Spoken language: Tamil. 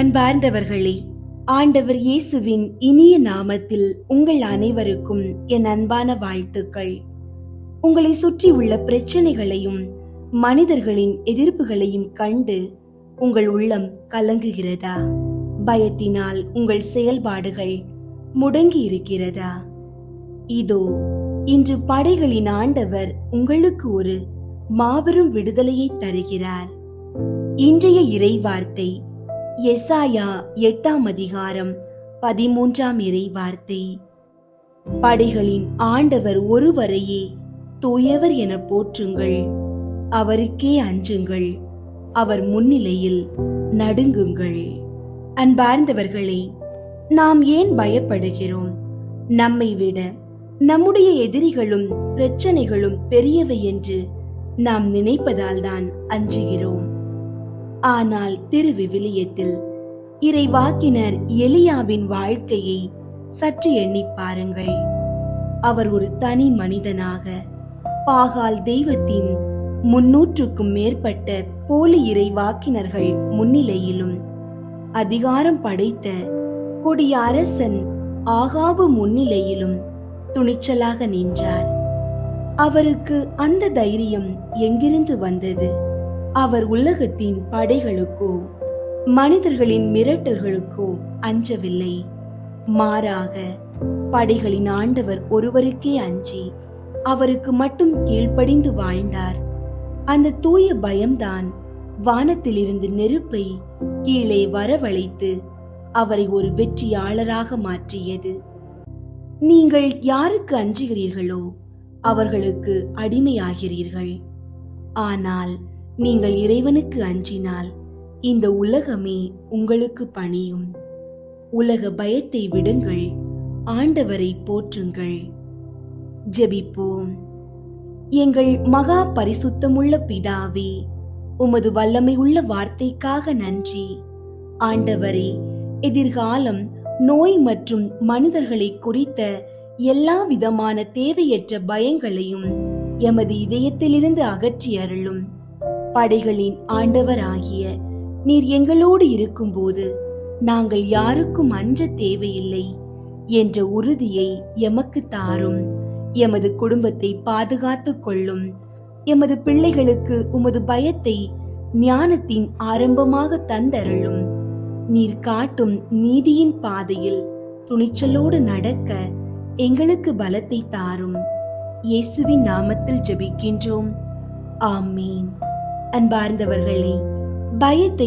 அன்பார்ந்தவர்களே, ஆண்டவர் இயேசுவின் இனிய நாமத்தில் உங்கள் அனைவருக்கும் என் அன்பான வாழ்த்துக்கள். உங்களை சுற்றியுள்ள பிரச்சனைகளையும் மனிதர்களின் எதிர்ப்புகளையும் கண்டு உங்கள் உள்ளம் கலங்குகிறதா? பயத்தினால் உங்கள் செயல்பாடுகள் முடங்கி இருக்கிறதா? இதோ இன்று படைகளின் ஆண்டவர் உங்களுக்கு ஒரு மாபெரும் விடுதலையை தருகிறார். இன்றைய இறைவார்த்தை எசாயா 8ஆம் அதிகாரம் 13ஆம் இறைவார்த்தை. படைகளின் ஆண்டவர் ஒருவரையே தூயவர் என போற்றுங்கள், அவருக்கே அஞ்சுங்கள், அவர் முன்னிலையில் நடுங்குங்கள். அன்பார்ந்தவர்களே, நாம் ஏன் பயப்படுகிறோம்? நம்மை விட நம்முடைய எதிரிகளும் பிரச்சனைகளும் பெரியவை என்று நாம் நினைப்பதால் தான் அஞ்சுகிறோம். ஆனால் திருவிவிலியத்தில் இறைவாக்கினர் எலியாவின் வாழ்க்கையை சற்று எண்ணி பாருங்கள். அவர் ஒரு தனி மனிதனாக பாகால் தெய்வத்தின் 300க்கும் மேற்பட்ட போலி இறைவாக்கினர்கள் முன்னிலையிலும் அதிகாரம் படைத்த கொடிய அரசன் ஆகாபு முன்னிலையிலும் துணிச்சலாக நின்றார். அவருக்கு அந்த தைரியம் எங்கிருந்து வந்தது? அவர் உலகத்தின் படைகளுக்கோ மனிதர்களின் மிரட்டல்களுக்கோ அஞ்சவில்லை. மாறாக படைகளின் ஆண்டவர் ஒருவருக்கே அஞ்சி அவருக்கு மட்டும் கீழ்ப்படிந்து வாழ்ந்தார். அந்த தூய பயம்தான் வானத்திலிருந்து நெருப்பை கீழே வரவழைத்து அவரை ஒரு வெற்றியாளராக மாற்றியது. நீங்கள் யாருக்கு அஞ்சுகிறீர்களோ அவர்களுக்கு அடிமையாகிறீர்கள். ஆனால் நீங்கள் இறைவனுக்கு அஞ்சினால் இந்த உலகமே உங்களுக்கு பணியும். உலக பயத்தை விடுங்கள், ஆண்டவரை போற்றுங்கள். ஜெபிப்போம். எங்கள் மகா பரிசுத்தமுள்ள பிதாவே, உமது வல்லமை உள்ள வார்த்தைக்காக நன்றி. ஆண்டவரே, எதிர்காலம், நோய் மற்றும் மனிதர்களை குறித்த எல்லா விதமான தேவையற்ற பயங்களையும் எமது இதயத்திலிருந்து அகற்றி அருளும். படைகளின் ஆண்டவராகிய நீர் எங்களோடு இருக்கும்போது நாங்கள் யாருக்கும் அஞ்ச தேவையில்லை என்ற உறுதியை எமக்கு தாரும். எமது குடும்பத்தை பாதுகாத்துக் கொள்ளும். எமது பிள்ளைகளுக்கு உமது பயத்தை ஞானத்தின் ஆரம்பமாக தந்தருளும். நீர் காட்டும் நீதியின் பாதையில் துணிச்சலோடு நடக்க எங்களுக்கு பலத்தை தாரும். இயேசுவின் நாமத்தில் ஜெபிக்கின்றோம். ஆமீன். அன்பார்ந்தவர்களே, பயத்தை